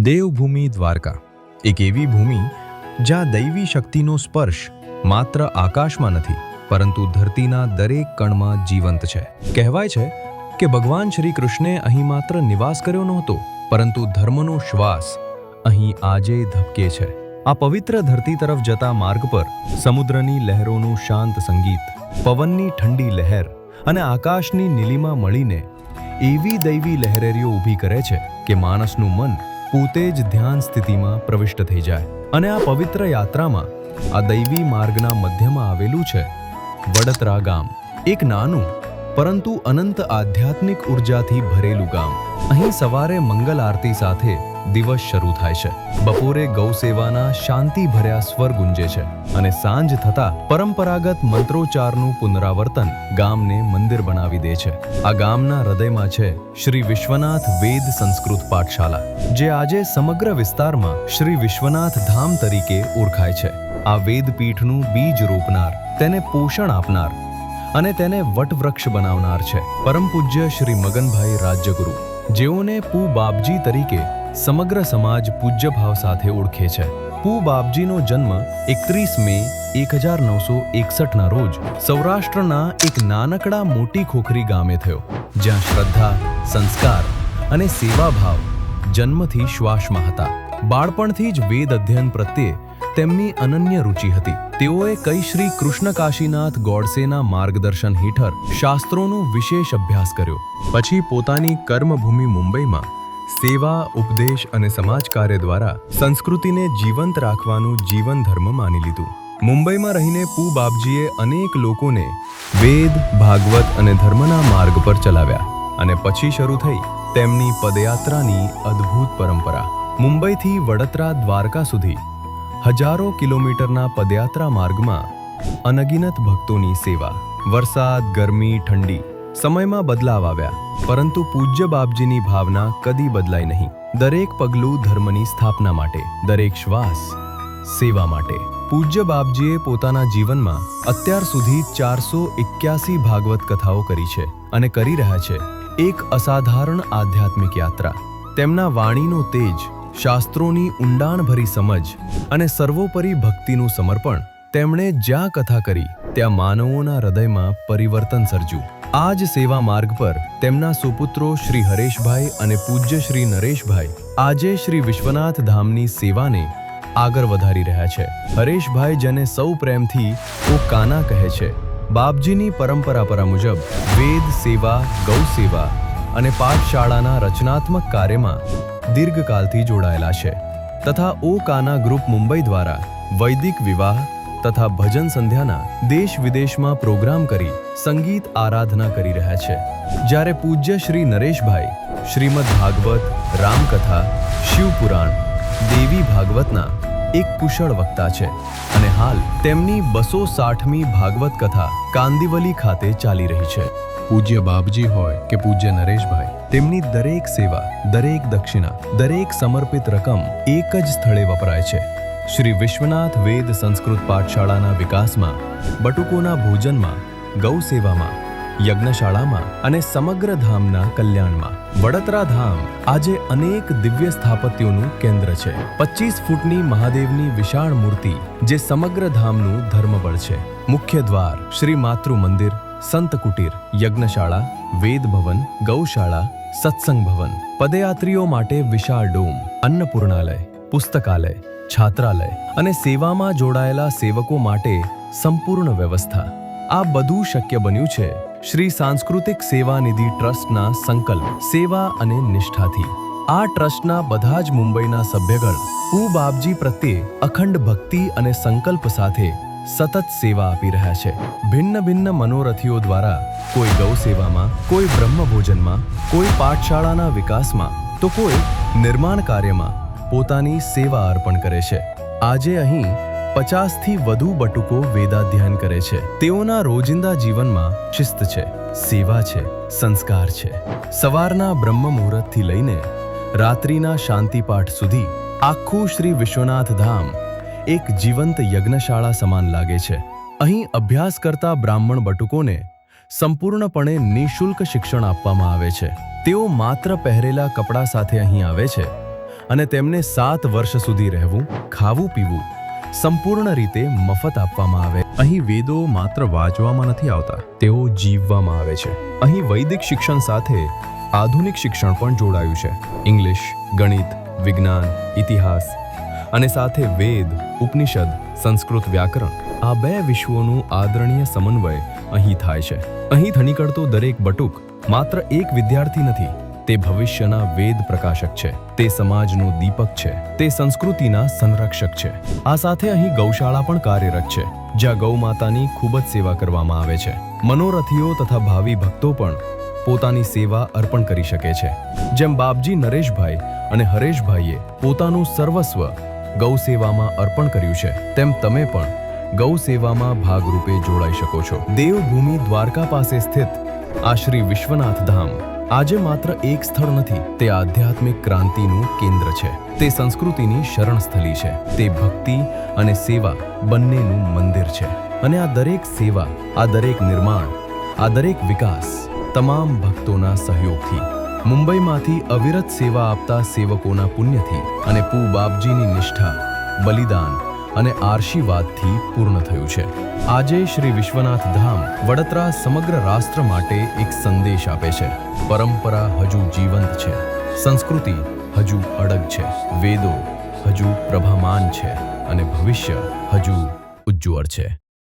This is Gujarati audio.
દેવભૂમિ દ્વારકા એક એવી ભૂમિ જ્યાં દૈવી શક્તિનો સ્પર્શ માત્ર આકાશમાં નથી પરંતુ ધરતીના દરેક કણમાં જીવંત છે। કહેવાય છે કે ભગવાન શ્રી કૃષ્ણે અહીં માત્ર નિવાસ કર્યો નહોતો પરંતુ ધર્મનો શ્વાસ અહીં આજે ધબકે છે। આ પવિત્ર ધરતી તરફ જતા માર્ગ પર સમુદ્રની લહેરોનું શાંત સંગીત, પવનની ઠંડી લહેર અને આકાશની નીલિમા મળીને એવી દૈવી લહેરેરીઓ ઊભી કરે છે કે માણસનું મન પોતે જ ધ્યાન સ્થિતિમાં પ્રવિષ્ટ થઈ જાય। અને આ પવિત્ર યાત્રામાં આ દૈવી માર્ગના મધ્યમાં આવેલું છે વડોદરા ગામ, એક નાનું પરંતુ અનંત આધ્યાત્મિક ઉર્જાથી ભરેલું ગામ। અહીં સવારે મંગલ આરતી સાથે દિવસ શરૂ થાય છે, બપોરે ગૌ સેવાના શાંતિભર્યા સ્વર ગુંજે છે અને સાંજ થતા પરંપરાગત મંત્રોચ્ચારનું પુનરાવર્તન ગામને મંદિર બનાવી દે છે। આ ગામના હૃદયમાં છે શ્રી વિશ્વનાથ વેદ સંસ્કૃત પાઠશાલા, જે આજે સમગ્ર વિસ્તારમાં શ્રી વિશ્વનાથ ધામ તરીકે ઓળખાય છે। આ વેદપીઠનું બીજ રોપનાર, તેને પોષણ આપનાર અને તેને વટવૃક્ષ બનાવનાર છે પરમ પૂજ્ય શ્રી મગનભાઈ રાજ્યગુરુ, જેઓને પૂ બાપજી તરીકે સમગ્ર સમાજ પૂજ્ય ભાવ સાથે ઓળખે છે। પૂ બાપજીનો જન્મ 31 મે 1961ના રોજ સૌરાષ્ટ્રના એક નાનકડા મોટી ખોખરી ગામે થયો, જ્યાં શ્રદ્ધા, સંસ્કાર અને સેવાભાવ જન્મથી શ્વાસમાં હતા। બાળપણથી જ વેદ અધ્યયન પ્રત્યે તેમની અનન્ય રુચિ હતી। તેઓએ કઈ શ્રી કૃષ્ણ કાશીનાથ ગોડસેના માર્ગદર્શન હેઠળ શાસ્ત્રોનો વિશેષ અભ્યાસ કર્યો। પછી પોતાની કર્મભૂમિ મુંબઈમાં સેવા, ઉપદેશ અને સમાજ કાર્ય દ્વારા સંસ્કૃતિને જીવંત રાખવાનું જીવન ધર્મ માની લીધું। મુંબઈમાં રહીને પૂ બાપજીએ અનેક લોકોને વેદ, ભાગવત અને ધર્મના માર્ગ પર ચલાવ્યા અને પછી શરૂ થઈ તેમની પદયાત્રાની અદ્ભુત પરંપરા। મુંબઈથી વડોદરા દ્વારકા સુધી હજારો કિલોમીટરના પદયાત્રા માર્ગમાં અનગિનત ભક્તોની સેવા। વરસાદ, ગરમી, ઠંડી સમયમાં બદલાવ આવ્યા, પરંતુ પૂજ્ય બાપજીની ભાવના કદી બદલાઈ નહીં। દરેક પગલું ધર્મની સ્થાપના માટે, દરેક શ્વાસ સેવા માટે। પૂજ્ય બાપજીએ પોતાના જીવનમાં અત્યાર સુધી 481 ભાગવત કથાઓ કરી છે અને કરી રહ્યા છે એક અસાધારણ આધ્યાત્મિક યાત્રા। તેમના વાણીનો તેજ, શાસ્ત્રોની ઊંડાણભરી સમજ અને સર્વોપરી ભક્તિનું સમર્પણ, તેમણે જ્યાં કથા કરી ત્યાં માનવોના હૃદયમાં પરિવર્તન સર્જ્યું। આ જ સેવા માર્ગ પર તેમના સુપુત્રો શ્રી હરેશભાઈ અને પૂજ્ય શ્રી નરેશભાઈ આજે શ્રી વિશ્વનાથ ધામની સેવાને આગળ વધારી રહ્યા છે। હરેશભાઈ, જેને સૌ પ્રેમથી ઓ કાના કહે છે, બાપજીની પરંપરા મુજબ વેદ સેવા, ગૌ સેવા અને પાઠશાળાના રચનાત્મક કાર્યમાં દીર્ઘકાલથી જોડાયેલા છે તથા ઓ કાના ગ્રુપ મુંબઈ દ્વારા વૈદિક વિવાહ તથા ભજન સંધ્યાના દેશ વિદેશમાં પ્રોગ્રામ કરી સંગીત આરાધના કરી રહ્યા છે। જ્યારે પૂજ્ય શ્રી નરેશભાઈ શ્રીમદ ભાગવત, રામકથા, શિવપુરાણ, દેવી ભાગવતના એક કુશળ વક્તા છે અને હાલ તેમની 260મી ભાગવત કથા કાંદિવલી ખાતે ચાલી રહી છે। પૂજ્ય બાપજી હોય કે પૂજ્ય નરેશભાઈ, તેમની દરેક સેવા, દરેક દક્ષિણા, દરેક સમર્પિત રકમ એક જ સ્થળે વપરાય છે, શ્રી વિશ્વનાથ વેદ સંસ્કૃત પાઠશાળાના વિકાસમાં, બટુકોના ભોજનમાં, ગૌ સેવામાં, યજ્ઞશાળામાં અને સમગ્ર ધામના કલ્યાણમાં। વડોદરા ધામ આજે અનેક દિવ્ય સ્થાપત્યોનું કેન્દ્ર છે। 25 ફૂટની મહાદેવની વિશાળ મૂર્તિ જે સમગ્ર ધામનું ધર્મબળ છે। મુખ્ય દ્વાર, શ્રી માતૃ મંદિર, સંત કુટીર, યજ્ઞશાળા, વેદ ભવન, ગૌશાળા, સત્સંગ ભવન, પદયાત્રીઓ માટે વિશાળ ડોમ, અન્નપૂર્ણાલય, પુસ્તકાલય, છાત્રાલય અને સેવામાં જોડાયેલા સેવકો માટે સંપૂર્ણ વ્યવસ્થા। આ બધું શક્ય બન્યું છે શ્રી સાંસ્કૃતિક સેવા નિધિ ટ્રસ્ટના સંકલ્પ, સેવા અને નિષ્ઠાથી। આ ટ્રસ્ટના બધા જ મુંબઈના સભ્યગણ પૂ બાપજી પ્રત્યે અખંડ ભક્તિ અને સંકલ્પ સાથે સતત સેવા આપી રહ્યા છે। ભિન્ન ભિન્ન મનોરથીઓ દ્વારા કોઈ ગૌ સેવામાં, કોઈ બ્રહ્મ ભોજનમાં, કોઈ પાઠશાળાના વિકાસમાં તો કોઈ નિર્માણ કાર્યમાં પોતાની સેવા અર્પણ કરે છે। આજે અહીં 50થી વધુ બટુકો વેદાધ્યયન કરે છે। તેઓના રોજિંદા જીવનમાં શિસ્ત છે, સેવા છે, સંસ્કાર છે। સવારના બ્રહ્મ મુહૂર્તથી લઈને રાત્રિના શાંતિપાઠ સુધી આખું શ્રી વિશ્વનાથ ધામ એક જીવંત યજ્ઞશાળા સમાન લાગે છે। અહીં અભ્યાસ કરતા બ્રાહ્મણ બટુકોને સંપૂર્ણપણે નિઃશુલ્ક શિક્ષણ આપવામાં આવે છે। તેઓ માત્ર પહેરેલા કપડાં સાથે અહીં આવે છે અને તેમને 7 વર્ષ સુધી રહેવું, ખાવું પીવું સંપૂર્ણ રીતે મફત આપવામાં આવે. અહીં વેદો માત્ર વાંચવામાં નથી આવતા, તેઓ જીવવામાં આવે છે. અહીં વૈદિક શિક્ષણ સાથે આધુનિક શિક્ષણ પણ જોડાયું છે. ઇંગ્લિશ, ગણિત, વિજ્ઞાન, ઇતિહાસ અને સાથે વેદ, ઉપનિષદ, સંસ્કૃત વ્યાકરણ, આ 2 વિશ્વોનું આદરણીય સમન્વય અહીં થાય છે. અહીં નીકળતો દરેક બટુક માત્ર એક વિદ્યાર્થી નથી, તે ભવિષ્યના વેદ પ્રકાશક છે, તે સમાજનો દીપક છે, તે સંસ્કૃતિના સંરક્ષક છે. આ સાથે અહીં ગૌશાળા પણ કાર્યરત છે, જ્યાં ગૌ માતાની ખૂબ જ સેવા કરવામાં આવે છે. મનોરથીઓ તથા ભાવિ ભક્તો પણ પોતાની સેવા અર્પણ કરી શકે છે. જેમ બાપજી નરેશભાઈ અને હરેશભાઈએ પોતાનું સર્વસ્વ ગૌ સેવામાં અર્પણ કર્યું છે, તેમ તમે પણ ગૌ સેવામાં ભાગરૂપે જોડાઈ શકો છો. દેવભૂમિ દ્વારકા પાસે સ્થિત આ શ્રી વિશ્વનાથ ધામ આજે માત્ર એક સ્થળ નથી, તે આધ્યાત્મિક ક્રાંતિનું કેન્દ્ર છે. તે સંસ્કૃતિની શરણસ્થલી છે. તે ભક્તિ અને સેવા બંનેનું મંદિર છે. અને આ દરેક સેવા, આ દરેક નિર્માણ, આ દરેક વિકાસ તમામ ભક્તોના સહયોગથી, મુંબઈમાંથી અવિરત સેવા આપતા સેવકોના પુણ્યથી અને પૂ બાપજીની નિષ્ઠા, બલિદાન અને આશીર્વાદથી પૂર્ણ થયું છે. આજે શ્રી વિશ્વનાથ ધામ વડોદરા સમગ્ર રાષ્ટ્ર માટે એક સંદેશ આપે છે. પરંપરા હજુ જીવંત છે, સંસ્કૃતિ હજુ અડગ છે, વેદો હજુ પ્રભામાન છે અને ભવિષ્ય હજુ ઉજ્જવળ છે.